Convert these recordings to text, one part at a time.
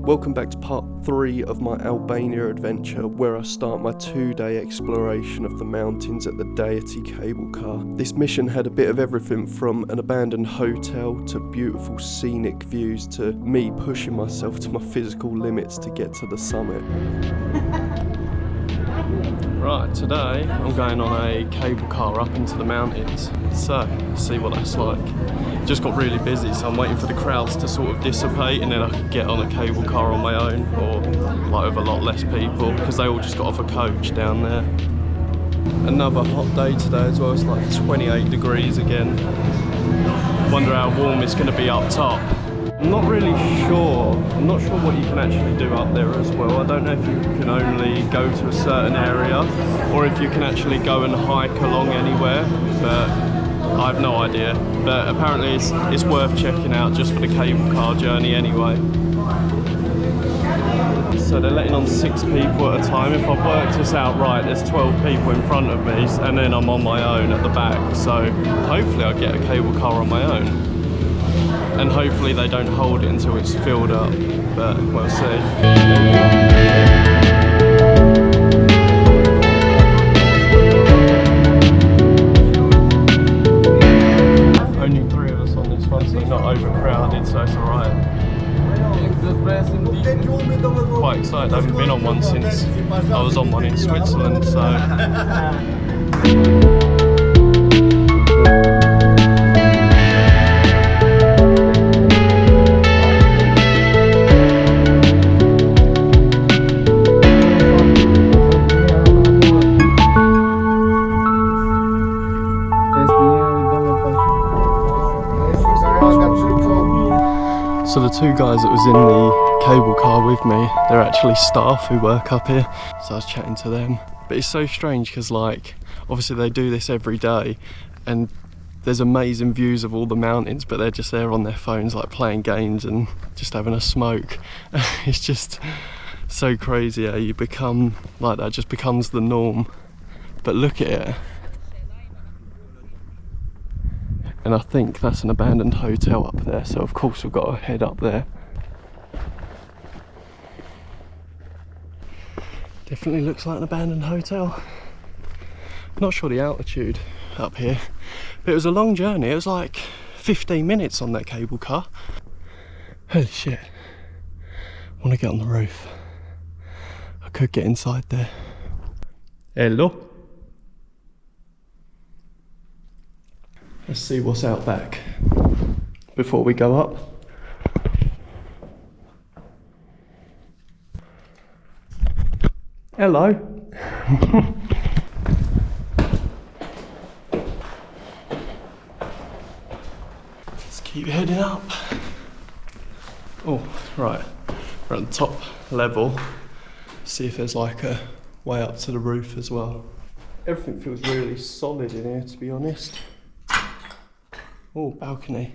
Welcome back to part 3 of my Albania adventure, where I start my 2-day exploration of the mountains at the Dajti cable car. This mission had a bit of everything from an abandoned hotel to beautiful scenic views to me pushing myself to my physical limits to get to the summit. Right, today I'm going on a cable car up into the mountains, so see what that's like. It just got really busy, so I'm waiting for the crowds to sort of dissipate and then I can get on a cable car on my own, or like with a lot less people, because they all just got off a coach down there. Another hot day today as well. It's like 28 degrees again. Wonder how warm it's going to be up top. I'm not really sure. I'm not sure what you can actually do up there as well. I don't know if you can only go to a certain area or if you can actually go and hike along anywhere, but I have no idea. But apparently it's worth checking out just for the cable car journey anyway. So they're letting on 6 people at a time. If I've worked this out right, there's 12 people in front of me and then I'm on my own at the back. So hopefully I get a cable car on my own. And hopefully they don't hold it until it's filled up, but we'll see. Only 3 of us on this one, so not overcrowded, so it's alright. Quite excited, I haven't been on one since I was on one in Switzerland, so... So the 2 guys that was in the cable car with me, they're actually staff who work up here, so I was chatting to them. But it's so strange because, like, obviously they do this every day and there's amazing views of all the mountains, but they're just there on their phones like playing games and just having a smoke. It's just so crazy how you become like that, just becomes the norm. But look at it. And I think that's an abandoned hotel up there, so of course we've got to head up there. Definitely looks like an abandoned hotel. Not sure the altitude up here, but it was a long journey. It was like 15 minutes on that cable car. Holy shit. I want to get on the roof. I could get inside there. Hello. Let's see what's out back before we go up. Hello. Let's keep heading up. Oh, right. We're at the top level. See if there's like a way up to the roof as well. Everything feels really solid in here, to be honest. Oh, balcony.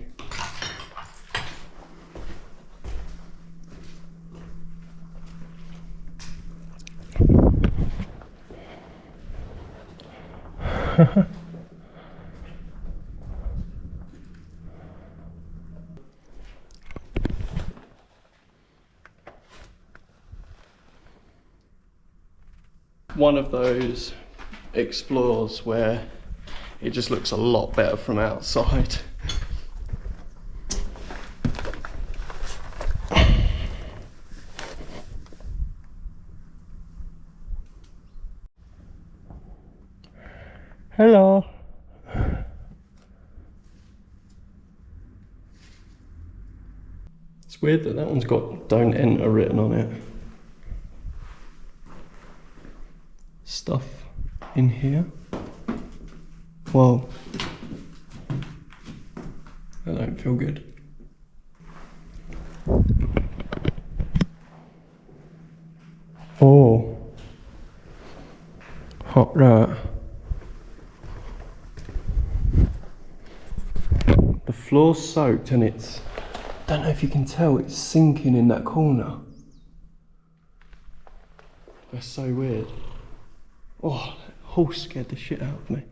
One of those explores where it just looks a lot better from outside. Hello. It's weird that one's got "Don't Enter" written on it. Stuff in here. Whoa. I don't feel good. Oh. Hot rat. The floor's soaked and it's, don't know if you can tell, it's sinking in that corner. That's so weird. Oh, that horse scared the shit out of me.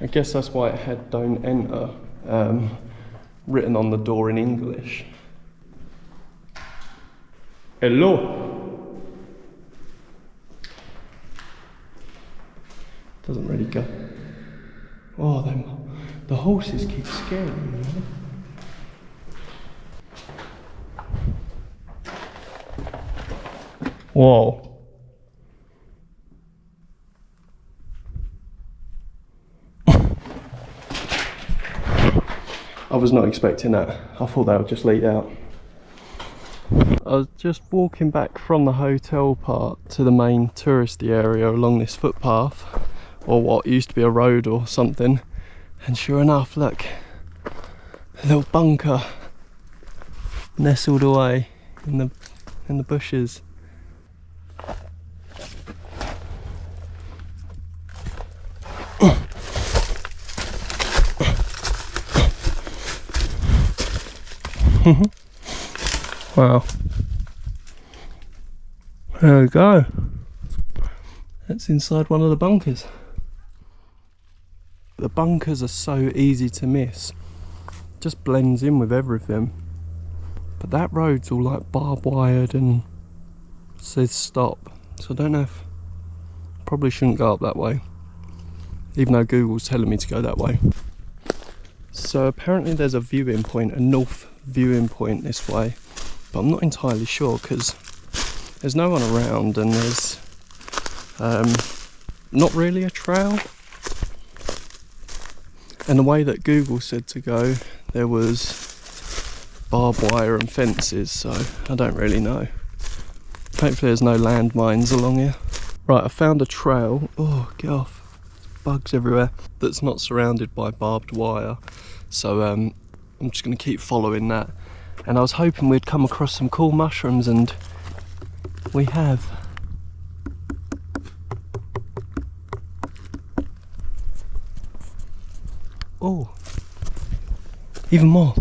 I guess that's why it had "Don't Enter" written on the door in English. Hello. Doesn't really go. Oh, the horses keep scaring me. Whoa. I was not expecting that. I thought they would just lead out. I was just walking back from the hotel part to the main touristy area along this footpath, or what used to be a road or something, and sure enough, look, a little bunker nestled away in the bushes. Wow. There we go. That's inside one of the bunkers. The bunkers are so easy to miss. Just blends in with everything. But that road's all like barbed wired and says stop. So I don't know if... Probably shouldn't go up that way. Even though Google's telling me to go that way. So apparently there's a viewing point, a north viewing point this way. But I'm not entirely sure because there's no one around and there's not really a trail. And the way that Google said to go, there was barbed wire and fences, so I don't really know. Hopefully there's no landmines along here. Right, I found a trail. Oh, get off. There's bugs everywhere. That's not surrounded by barbed wire. So I'm just going to keep following that. And I was hoping we'd come across some cool mushrooms, and we have. Oh, even more.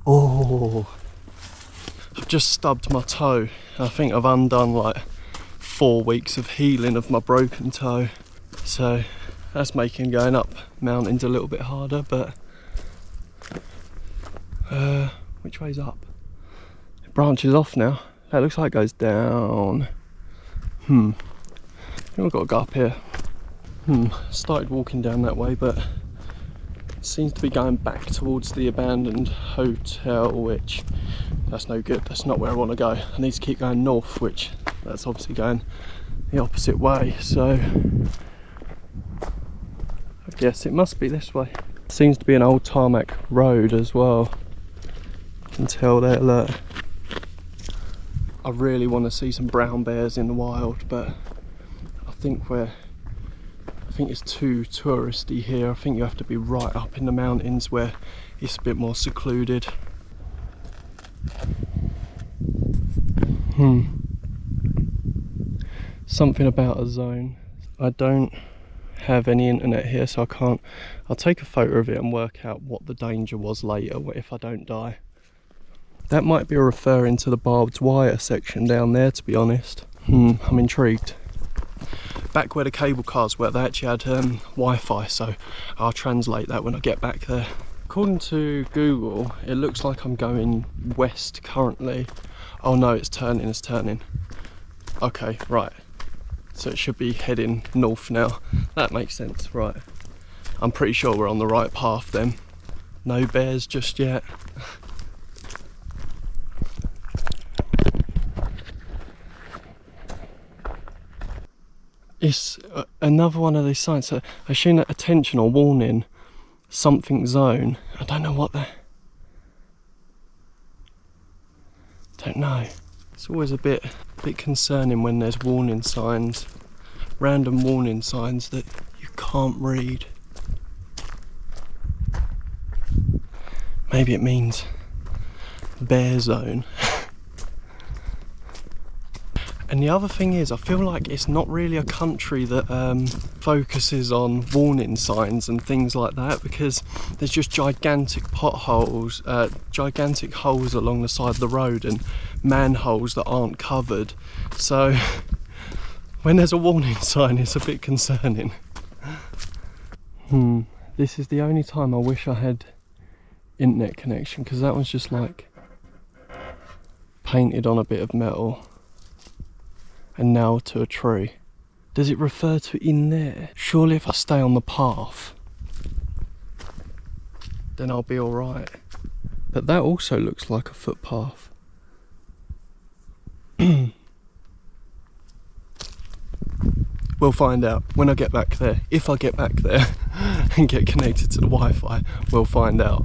Oh, I've just stubbed my toe. I think I've undone like 4 weeks of healing of my broken toe. So that's making going up mountains a little bit harder, but which way's up? It branches off now. That looks like it goes down. I think we've got to go up here. Started walking down that way, but it seems to be going back towards the abandoned hotel, which that's no good. That's not where I want to go. I need to keep going north, which that's obviously going the opposite way. So I guess it must be this way. Seems to be an old tarmac road as well. You can tell there, look. I really want to see some brown bears in the wild, but I think it's too touristy here. I think you have to be right up in the mountains where it's a bit more secluded. Something about a zone. I don't have any internet here, so I can't. I'll take a photo of it and work out what the danger was later if I don't die. That might be referring to the barbed wire section down there, to be honest. I'm intrigued. Back where the cable cars were, they actually had Wi-Fi, so I'll translate that when I get back there. According to Google, it looks like I'm going west currently. Oh no, it's turning. Okay, right. So it should be heading north now. That makes sense, right. I'm pretty sure we're on the right path then. No bears just yet. It's another one of these signs. So I've seen attention or warning, something zone. I don't know what that. Don't know. It's always a bit concerning when there's warning signs, random warning signs that you can't read. Maybe it means bear zone. And the other thing is, I feel like it's not really a country that focuses on warning signs and things like that, because there's just gigantic potholes, gigantic holes along the side of the road and manholes that aren't covered. So When there's a warning sign, it's a bit concerning. This is the only time I wish I had internet connection, because that one's just like painted on a bit of metal and nailed to a tree. Does it refer to in there? Surely if I stay on the path, then I'll be alright. But that also looks like a footpath. We'll find out when I get back there. If I get back there and get connected to the Wi-Fi, we'll find out.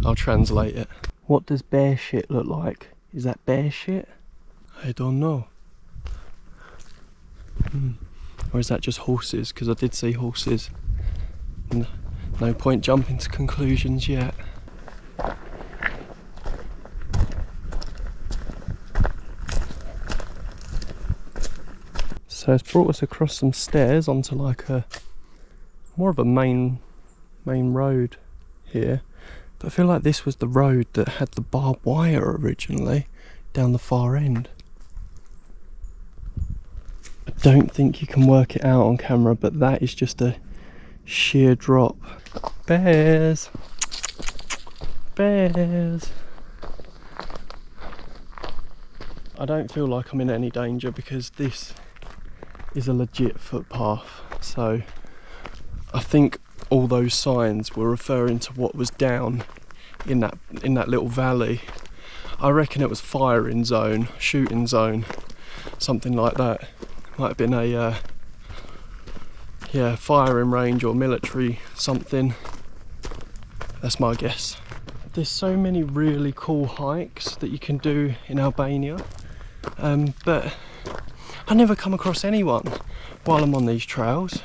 I'll translate it. What does bear shit look like? Is that bear shit? I don't know. Or is that just horses? Because I did see horses. No point jumping to conclusions yet. So it's brought us across some stairs onto like a more of a main road here. But I feel like this was the road that had the barbed wire originally down the far end. I don't think you can work it out on camera, but that is just a sheer drop. Bears! Bears! I don't feel like I'm in any danger because this is a legit footpath, so I think all those signs were referring to what was down in that little valley. I reckon it was firing zone, shooting zone, something like that. Might have been a firing range or military something. That's my guess. There's so many really cool hikes that you can do in Albania, but I never come across anyone while I'm on these trails.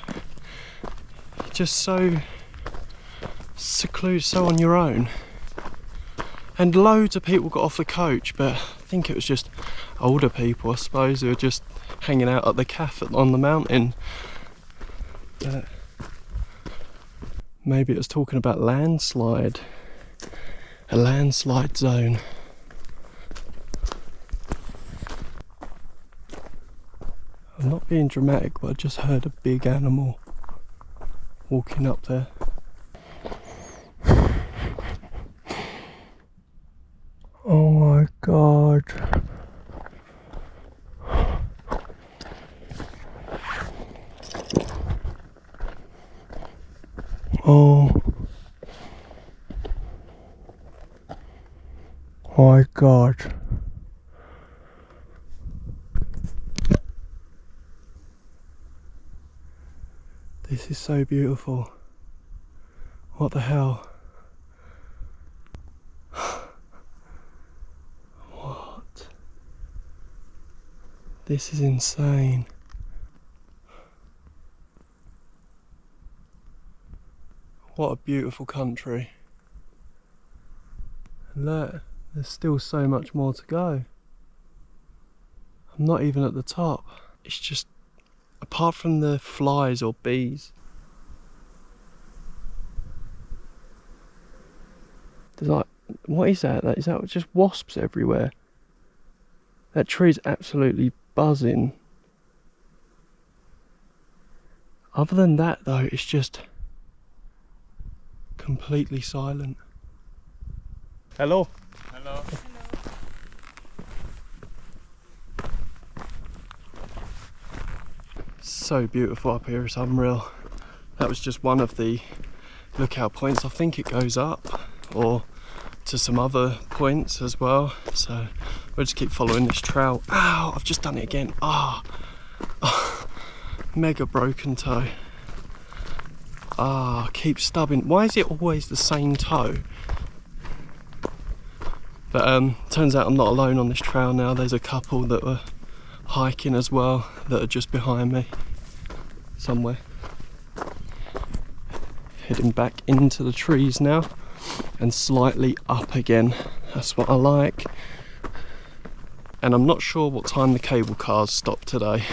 Just so secluded, so on your own. And loads of people got off the coach, but I think it was just older people, I suppose, who were just hanging out at the cafe on the mountain. But maybe it was talking about landslide, a landslide zone. I'm not being dramatic, but I just heard a big animal walking up there. Oh my god. Oh my god. This is so beautiful. What the hell? What? This is insane. What a beautiful country. And look, there's still so much more to go. I'm not even at the top. It's just, apart from the flies or bees, there's like, what is that? Is that just wasps everywhere? That tree's absolutely buzzing. Other than that though, it's just completely silent. Hello. Hello. So beautiful up here, it's unreal. That was just one of the lookout points. I think it goes up or to some other points as well, so we'll just keep following this trail. Ow, I've just done it again. Oh, mega broken toe. Keep stubbing. Why is it always the same toe? But turns out I'm not alone on this trail now. There's a couple that were hiking as well that are just behind me somewhere. Heading back into the trees now and slightly up again. That's what I like. And I'm not sure what time the cable cars stop today,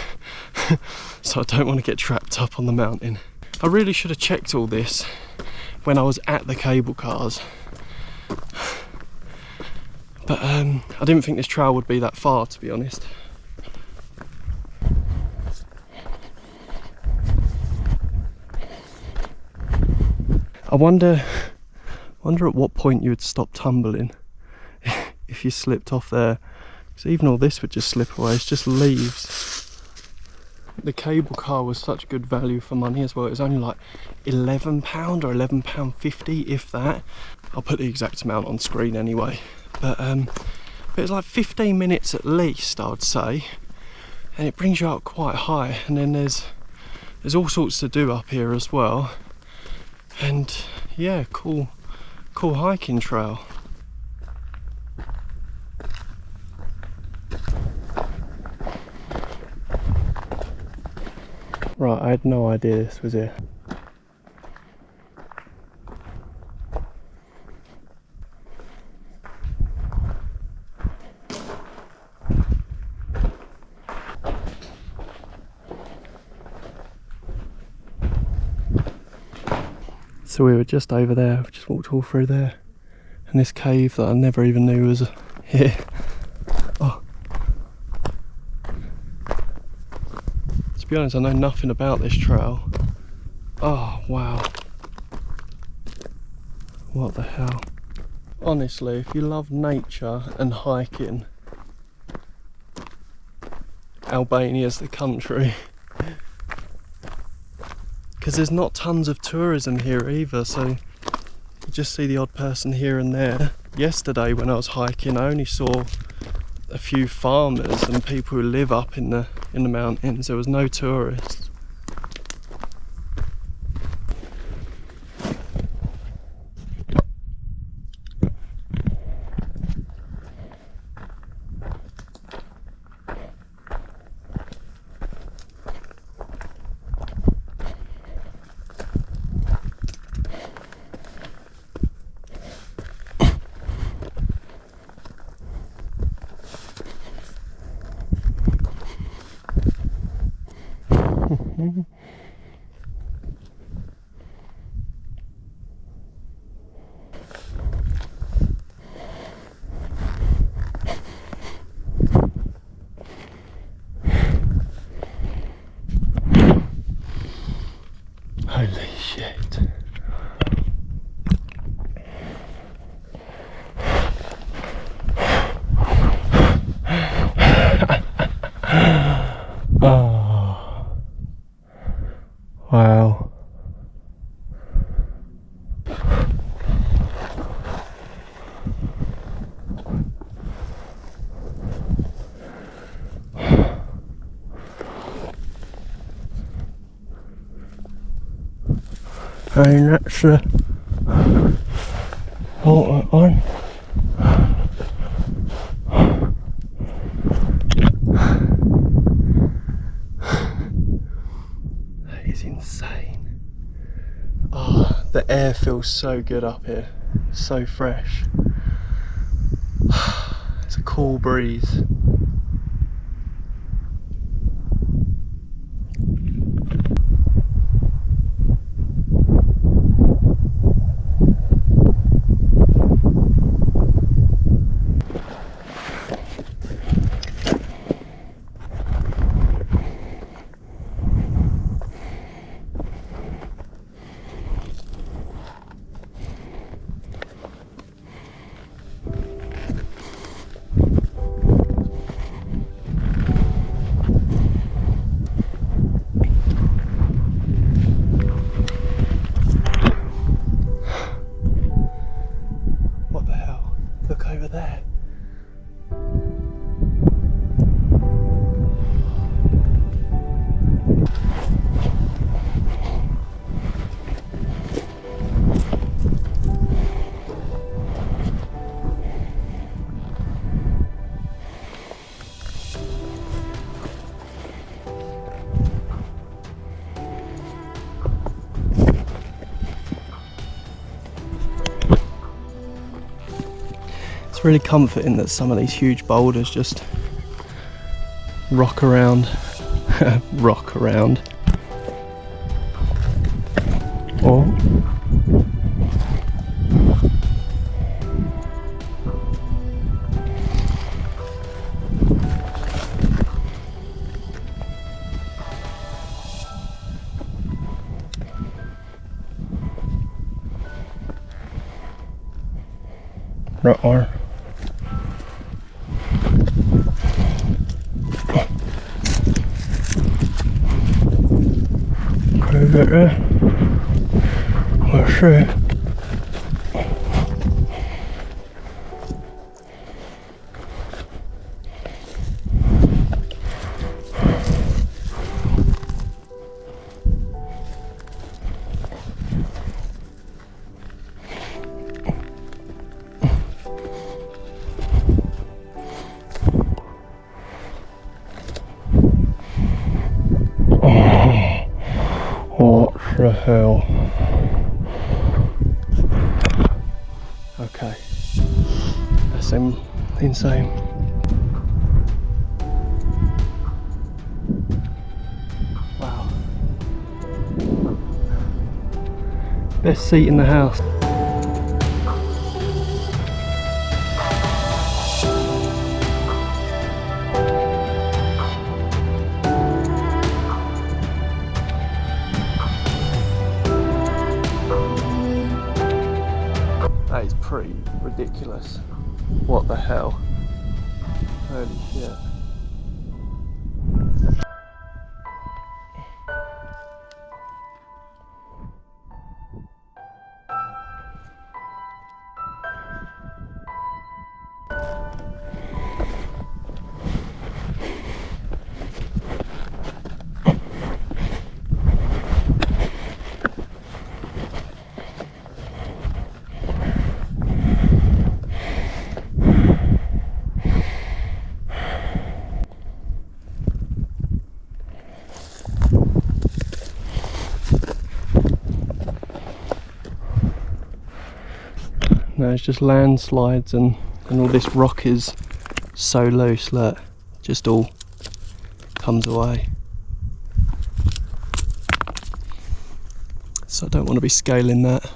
so I don't want to get trapped up on the mountain. I really should have checked all this when I was at the cable cars, but I didn't think this trail would be that far, to be honest. I wonder at what point you would stop tumbling if you slipped off there. Because even all this would just slip away. It's just leaves. The cable car was such good value for money as well. It was only like £11 or £11.50, if that. I'll put the exact amount on screen anyway. But it was like 15 minutes at least, I would say. And it brings you up quite high. And then there's all sorts to do up here as well. And yeah, cool hiking trail. Right, I had no idea this was here. So we were just over there, we just walked all through there. And this cave that I never even knew was here. Oh. To be honest, I know nothing about this trail. Oh, wow. What the hell? Honestly, if you love nature and hiking, Albania's the country. Because there's not tons of tourism here either, so you just see the odd person here and there. Yesterday when I was hiking, I only saw a few farmers and people who live up in the mountains. There was no tourists. Holy shit. Oh. Wow. I mean, that's the water on. That is insane. Oh, the air feels so good up here. So fresh. It's a cool breeze. It's really comforting that some of these huge boulders just rock around. Rock around. Or that one. Can I get there? Let's see. What the hell? Okay, that's insane. Wow. Best seat in the house. That is pretty ridiculous. What the hell? Holy shit. No, it's just landslides and all this rock is so loose, look, just all comes away. So I don't want to be scaling that.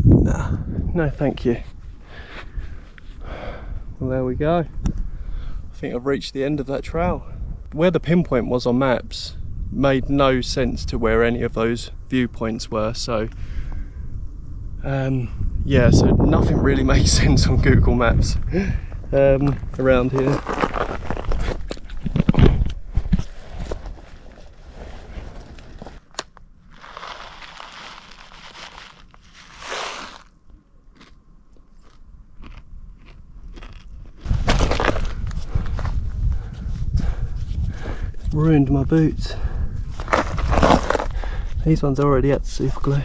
Nah, no thank you. Well, there we go. I think I've reached the end of that trail. Where the pinpoint was on maps made no sense to where any of those viewpoints were, so yeah, so nothing really makes sense on Google Maps around here. Ruined my boots. These ones already had super glue.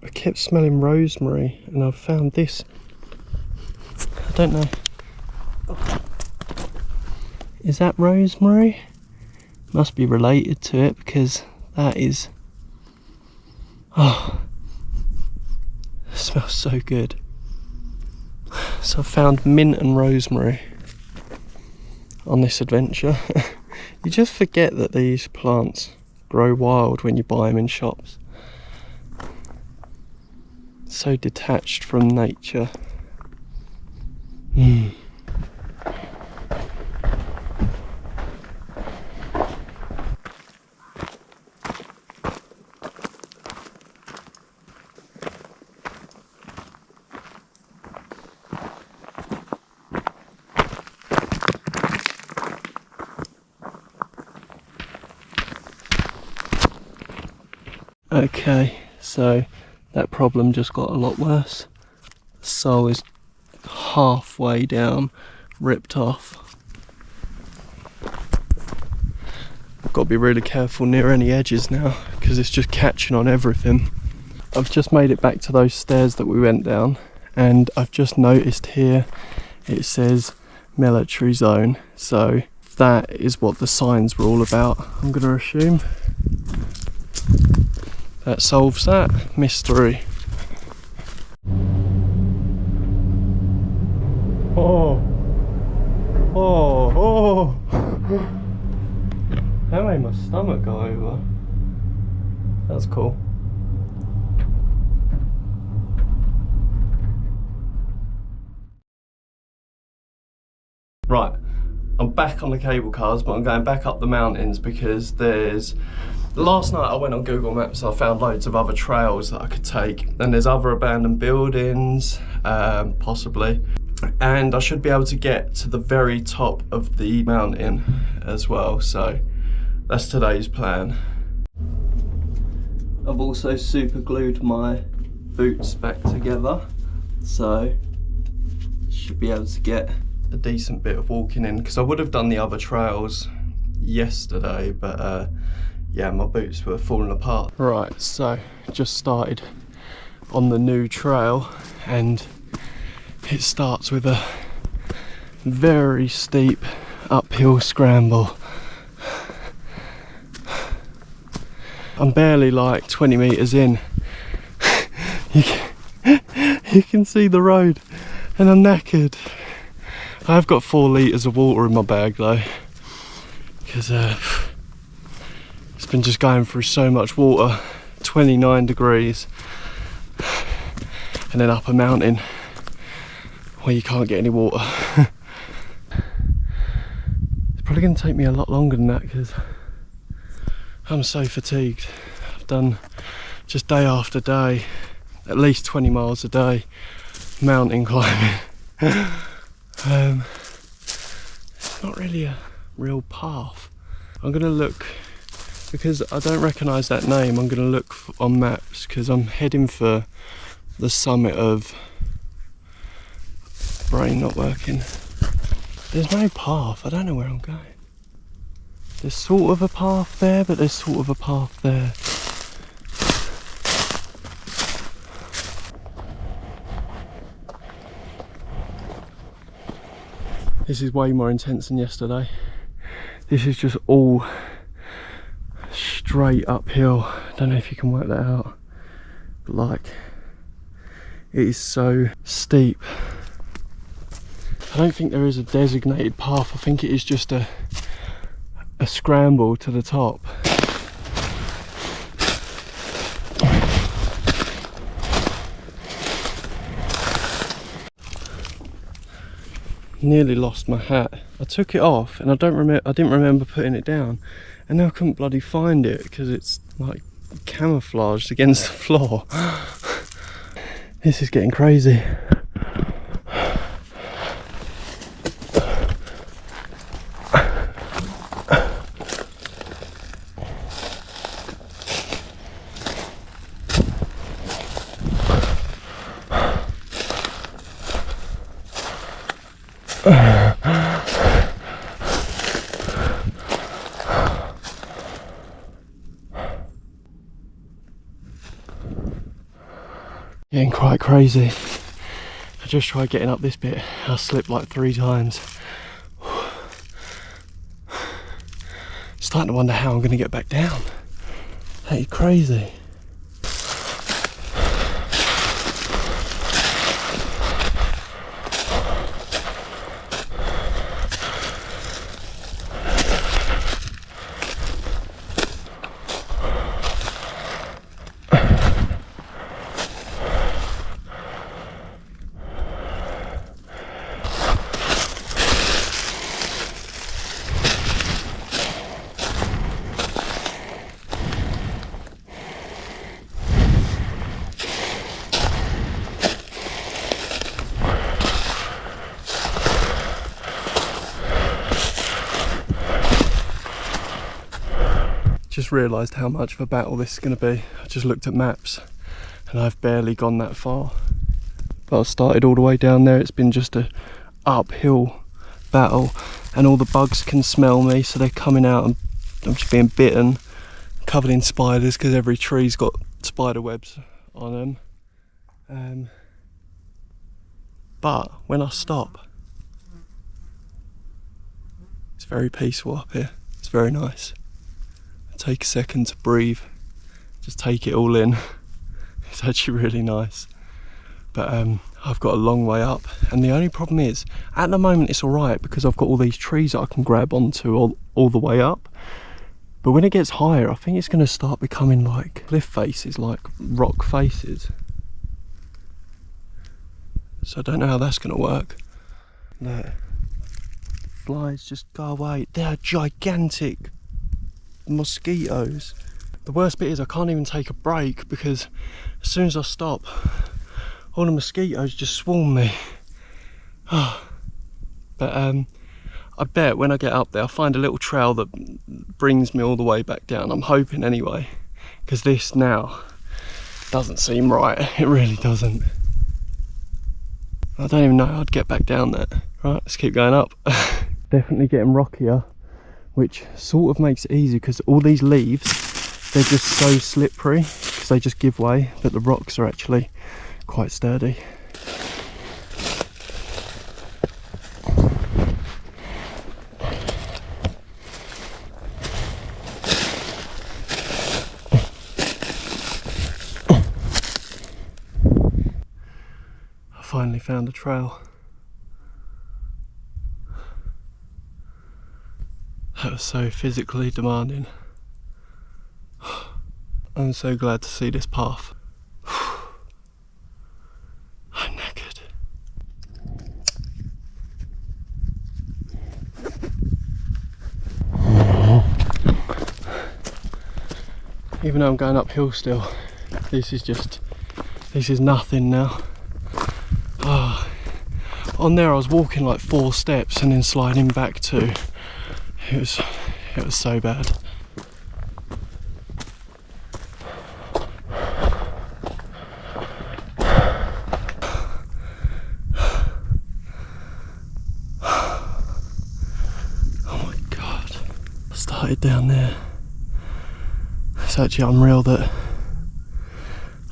I kept smelling rosemary and I've found this. I don't know. Is that rosemary? Must be related to it because that is... Oh, it smells so good. So I found mint and rosemary on this adventure. You just forget that these plants grow wild when you buy them in shops. So detached from nature. Okay, so that problem just got a lot worse. The sole is halfway down, ripped off. I've got to be really careful near any edges now because it's just catching on everything. I've just made it back to those stairs that we went down and I've just noticed here it says military zone, so that is what the signs were all about, I'm going to assume. That solves that mystery. Oh, oh, oh! That made my stomach go over. That's cool. Right, I'm back on the cable cars, but I'm going back up the mountains because last night I went on Google Maps and I found loads of other trails that I could take, and there's other abandoned buildings, possibly. And I should be able to get to the very top of the mountain as well, so that's today's plan. I've also super glued my boots back together, so should be able to get a decent bit of walking in, because I would have done the other trails yesterday, but yeah, my boots were falling apart. Right, so just started on the new trail, and it starts with a very steep uphill scramble. I'm barely like 20 meters in. You can see the road, and I'm knackered. I've got 4 litres of water in my bag though, because it's been just going through so much water. 29 degrees, and then up a mountain where you can't get any water. It's probably going to take me a lot longer than that because I'm so fatigued. I've done just day after day, at least 20 miles a day, mountain climbing. It's not really a real path. I'm going to look, because I don't recognise that name, I'm going to look on maps because I'm heading for the summit of... Brain not working. There's no path, I don't know where I'm going. There's sort of a path there, but there's sort of a path there. This is way more intense than yesterday. This is just all straight uphill. I don't know if you can work that out, but like, it is so steep. I don't think there is a designated path. I think it is just a scramble to the top. Nearly lost my hat. I took it off and I didn't remember putting it down, and now I couldn't bloody find it because it's like camouflaged against the floor. This is getting crazy. Getting quite crazy. I just tried getting up this bit, I slipped like 3 times. Starting to wonder how I'm going to get back down. That is crazy. Just realised how much of a battle this is going to be. I just looked at maps and I've barely gone that far. But I started all the way down there. It's been just a uphill battle, and all the bugs can smell me, so they're coming out and I'm just being bitten, covered in spiders because every tree's got spider webs on them. But when I stop, it's very peaceful up here. It's very nice. Take a second to breathe, just take it all in. It's actually really nice. But I've got a long way up, and the only problem is at the moment it's alright because I've got all these trees that I can grab onto all the way up. But when it gets higher, I think it's going to start becoming like cliff faces, like rock faces. So I don't know how that's going to work. No. flies, just go away. They're gigantic mosquitoes. The worst bit is I can't even take a break because as soon as I stop, all the mosquitoes just swarm me. But I bet when I get up there I'll find a little trail that brings me all the way back down. I'm hoping anyway, because this now doesn't seem right. It really doesn't. I don't even know how I'd get back down there. Right, let's keep going up. Definitely getting rockier, which sort of makes it easy because all these leaves, they're just so slippery because they just give way, but the rocks are actually quite sturdy. I finally found a trail. That was so physically demanding. I'm so glad to see this path. I'm knackered. Even though I'm going uphill still, this is nothing now. Oh, on there I was walking like 4 steps and then sliding back 2. It was so bad. Down there, it's actually unreal that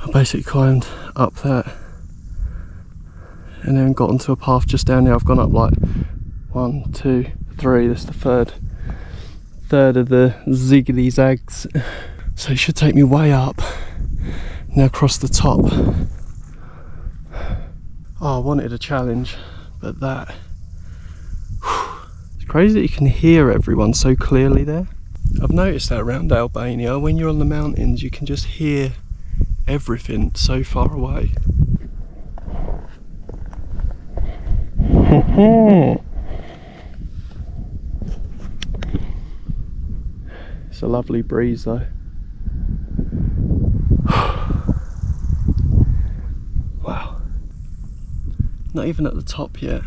I basically climbed up that and then got onto a path just down there. I've gone up like 1, 2, 3, that's the third of the ziggly zags, so it should take me way up now across the top. Oh, I wanted a challenge, but that, it's crazy that you can hear everyone so clearly there. I've noticed that around Albania, when you're on the mountains, you can just hear everything so far away. It's a lovely breeze though. Wow. Not even at the top yet.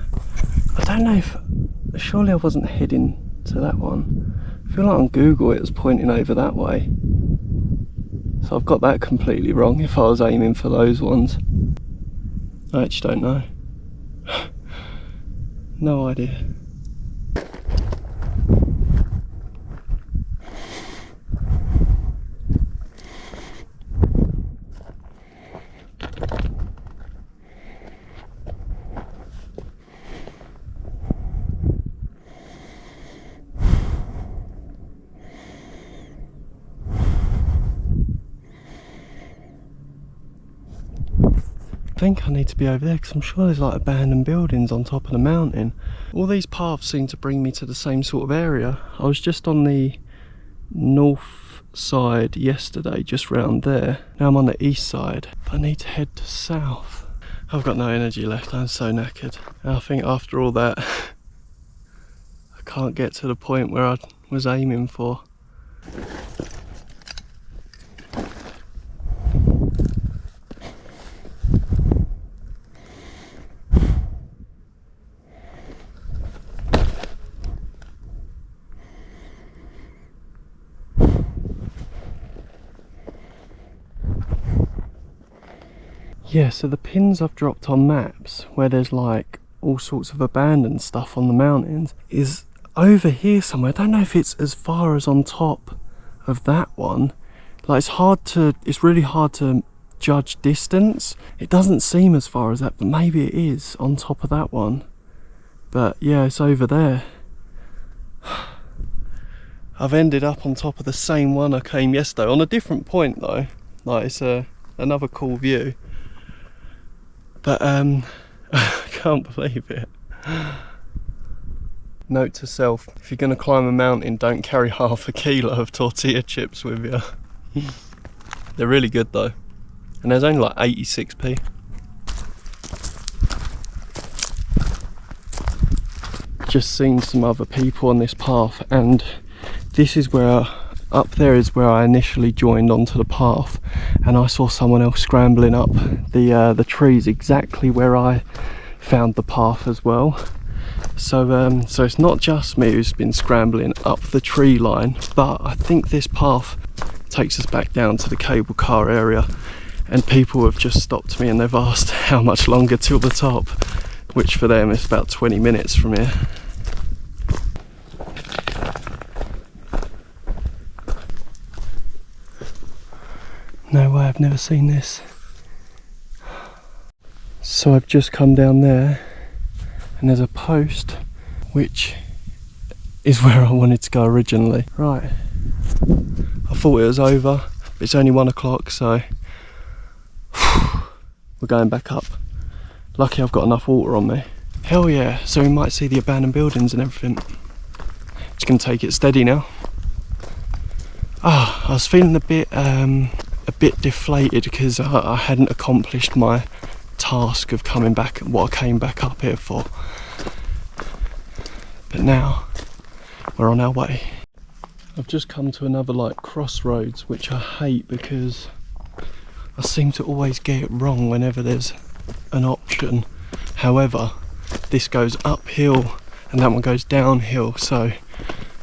I don't know if, surely I wasn't heading to that one. I feel like on Google it was pointing over that way, so I've got that completely wrong if I was aiming for those ones. I actually don't know. No idea. I think I need to be over there because I'm sure there's like abandoned buildings on top of the mountain. All these paths seem to bring me to the same sort of area. I was just on the north side yesterday, just round there. Now I'm on the east side, but I need to head to south. I've got no energy left, I'm so knackered. And I think after all that, I can't get to the point where I was aiming for. Yeah, so the pins I've dropped on maps where there's like all sorts of abandoned stuff on the mountains is over here somewhere. I don't know if it's as far as on top of that one. Like it's really hard to judge distance. It doesn't seem as far as that, but maybe it is on top of that one. But yeah, it's over there. I've ended up on top of the same one I came yesterday, on a different point though. Like it's another cool view. But I can't believe it. Note to self, if you're going to climb a mountain, don't carry half a kilo of tortilla chips with you. They're really good though. And there's only like 86p. just seen some other people on this path, and this is where, up there is where I initially joined onto the path, and I saw someone else scrambling up the trees exactly where I found the path as well. So so it's not just me who's been scrambling up the tree line, but I think this path takes us back down to the cable car area, and people have just stopped me and they've asked how much longer till the top, which for them is about 20 minutes from here. No way, I've never seen this. So I've just come down there and there's a post which is where I wanted to go originally. Right, I thought it was over, but it's only 1 o'clock, so we're going back up. Lucky I've got enough water on me. Hell yeah, so we might see the abandoned buildings and everything. Just gonna take it steady now. I was feeling a bit deflated because I hadn't accomplished my task of coming back, what I came back up here for. But now we're on our way. I've just come to another like crossroads, which I hate because I seem to always get it wrong whenever there's an option. However, this goes uphill and that one goes downhill, so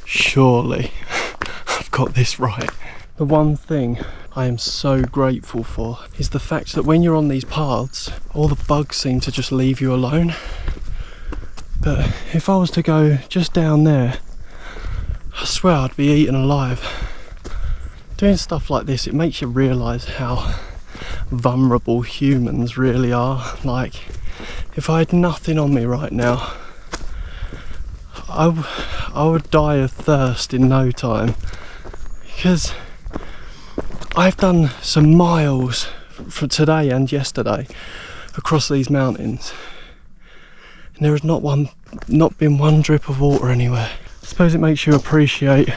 surely I've got this right. The one thing I am so grateful for is the fact that when you're on these paths, all the bugs seem to just leave you alone. But if I was to go just down there, I swear I'd be eaten alive. Doing stuff like this, it makes you realise how vulnerable humans really are. Like, if I had nothing on me right now, I would die of thirst in no time, because I've done some miles from today and yesterday across these mountains, and there has not been one drip of water anywhere. I suppose it makes you appreciate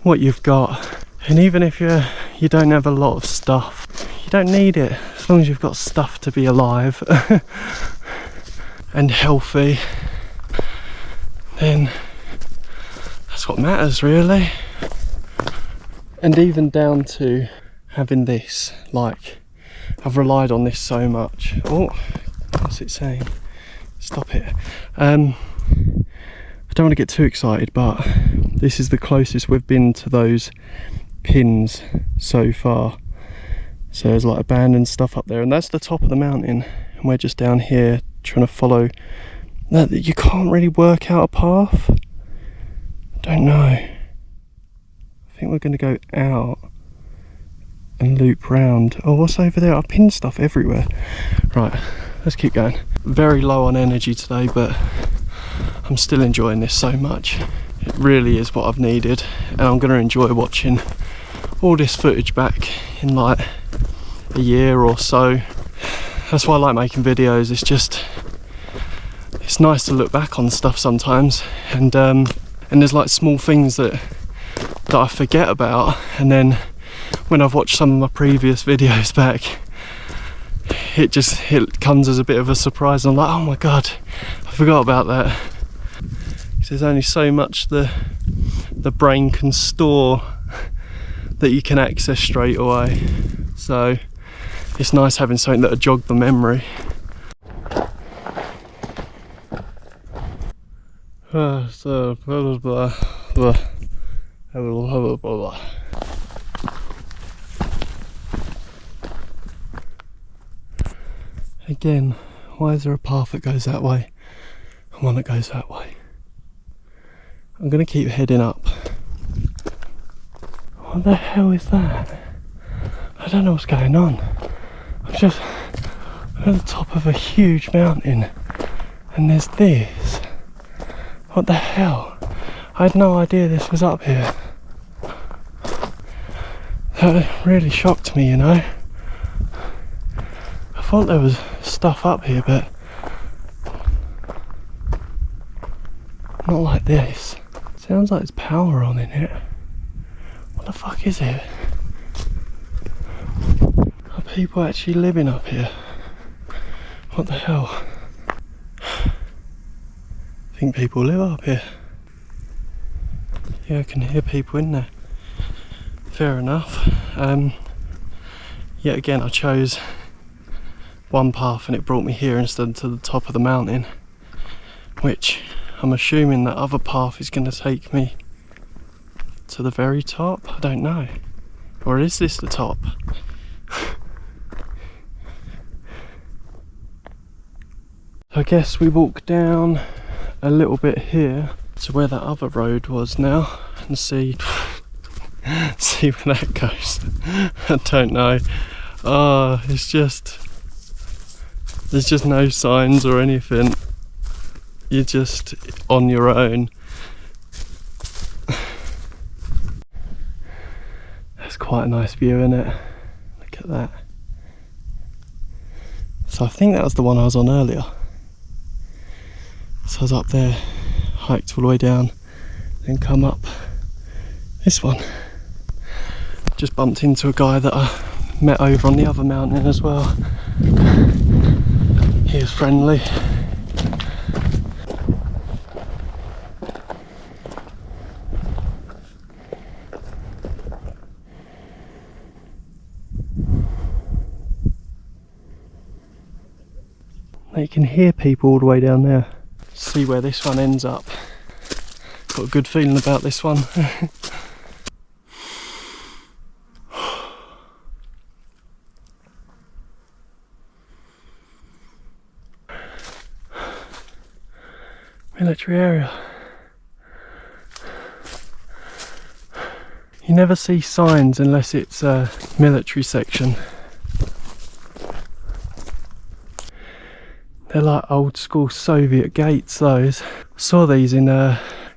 what you've got, and even if you don't have a lot of stuff, you don't need it as long as you've got stuff to be alive and healthy. Then that's what matters, really. And even down to having this, like, I've relied on this so much. Oh, what's it saying? Stop it. I don't want to get too excited, but this is the closest we've been to those pins so far. So there's like abandoned stuff up there, and that's the top of the mountain, and we're just down here trying to follow. No, you can't really work out a path. Don't know. I think we're going to go out and loop round. Oh, what's over there? I've pinned stuff everywhere. Right, let's keep going. Very low on energy today, but I'm still enjoying this so much. It really is what I've needed, and I'm going to enjoy watching all this footage back in like a year or so. That's why I like making videos. It's nice to look back on stuff sometimes, and there's like small things that I forget about, and then when I've watched some of my previous videos back, it comes as a bit of a surprise. I'm like, oh my god, I forgot about that. There's only so much the brain can store that you can access straight away, so it's nice having something that'll jog the memory. Again, why is there a path that goes that way and one that goes that way? I'm going to keep heading up. What the hell is that? I don't know what's going on. I'm just at the top of a huge mountain and there's this. What the hell? I had no idea this was up here. That really shocked me, you know. I thought there was stuff up here, but not like this. Sounds like there's power on in it. What the fuck is it? Are people actually living up here? What the hell? think people live up here. Yeah, I can hear people in there. Fair enough. Yet again, I chose one path and it brought me here instead to the top of the mountain, which I'm assuming that other path is going to take me to the very top. I don't know. Or is this the top? I guess we walk down a little bit here to where that other road was now and see where that goes. I don't know. It's just, there's just no signs or anything. You're just on your own. That's quite a nice view, isn't it? Look at that. So I think that was the one I was on earlier. So I was up there, hiked all the way down, then come up this one. Just bumped into a guy that I met over on the other mountain as well. He was friendly. You can hear people all the way down there. See where this one ends up. Got a good feeling about this one. Military area. You never see signs unless it's a military section. They're like old school Soviet gates, those. Saw these in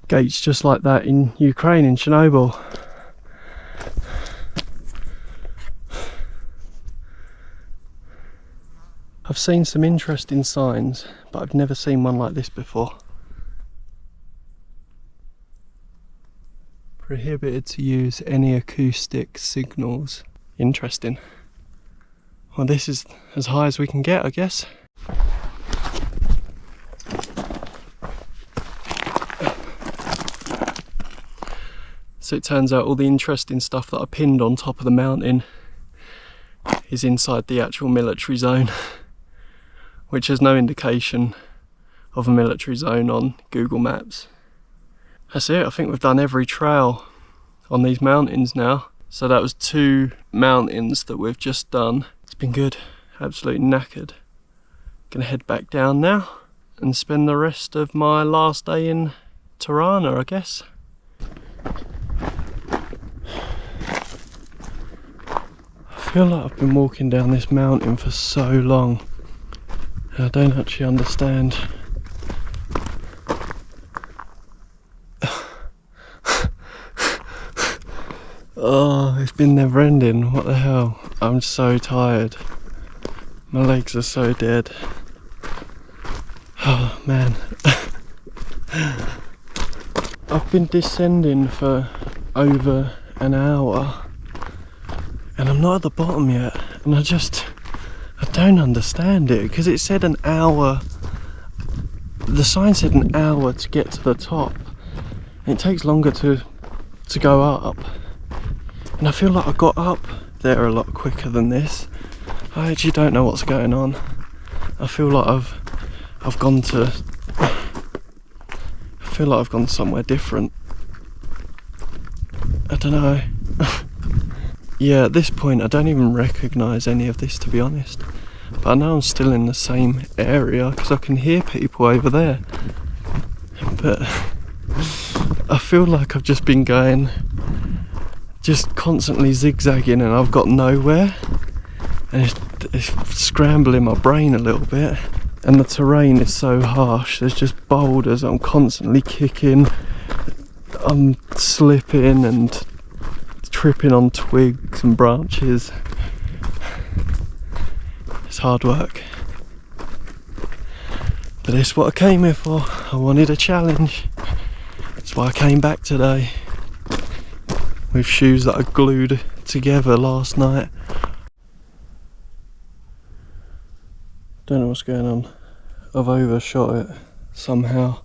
gates just like that in Ukraine, in Chernobyl. I've seen some interesting signs, but I've never seen one like this before. Prohibited to use any acoustic signals. Interesting. Well, this is as high as we can get, I guess. So it turns out all the interesting stuff that I pinned on top of the mountain is inside the actual military zone, which has no indication of a military zone on Google Maps. That's it, I think we've done every trail on these mountains now. So that was 2 mountains that we've just done. It's been good, absolutely knackered. Gonna head back down now and spend the rest of my last day in Tirana, I guess. I feel like I've been walking down this mountain for so long. I don't actually understand. Oh, it's been never ending. What the hell? I'm so tired. My legs are so dead. Oh man. I've been descending for over an hour and I'm not at the bottom yet, and I don't understand it, because it said an hour, the sign said an hour to get to the top, and it takes longer to go up, and I feel like I got up there a lot quicker than this. I actually don't know what's going on. I feel like I've gone somewhere different. I don't know. Yeah, at this point I don't even recognise any of this, to be honest. But I know I'm still in the same area because I can hear people over there. But I feel like I've just been going, just constantly zigzagging, and I've got nowhere. And it's scrambling my brain a little bit. And the terrain is so harsh. There's just boulders I'm constantly kicking. I'm slipping and tripping on twigs and branches. It's hard work. But it's what I came here for. I wanted a challenge. That's why I came back today. With shoes that I glued together last night. Don't know what's going on. I've overshot it somehow.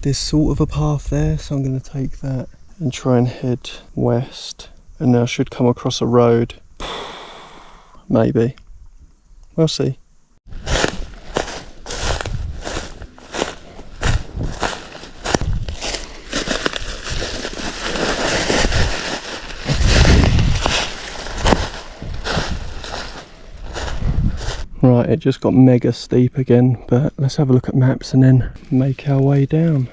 There's sort of a path there, so I'm going to take that and try and head west. And then I should come across a road. Maybe. We'll see. Right, it just got mega steep again, but let's have a look at maps and then make our way down.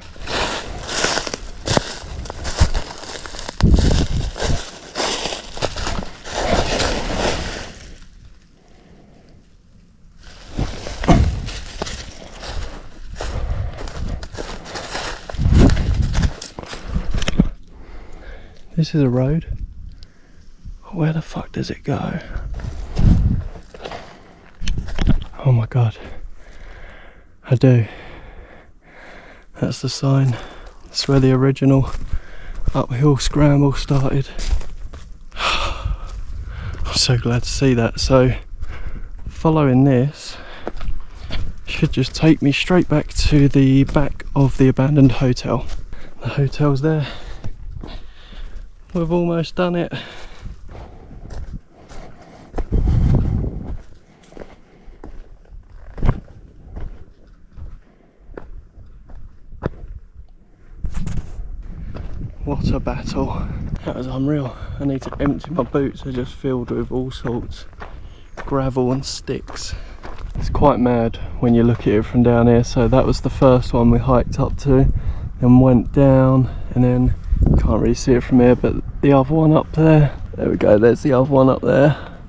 This is a road. Where the fuck does it go? Oh my god, I do. That's the sign. That's where the original uphill scramble started. I'm so glad to see that. So following this should just take me straight back to the back of the abandoned hotel. The hotel's there. We've almost done it. What a battle. That was unreal. I need to empty my boots, they're just filled with all sorts. Gravel and sticks. It's quite mad when you look at it from down here. So that was the first one we hiked up to, then went down, and then you can't really see it from here, but the other one up there. There we go, there's the other one up there.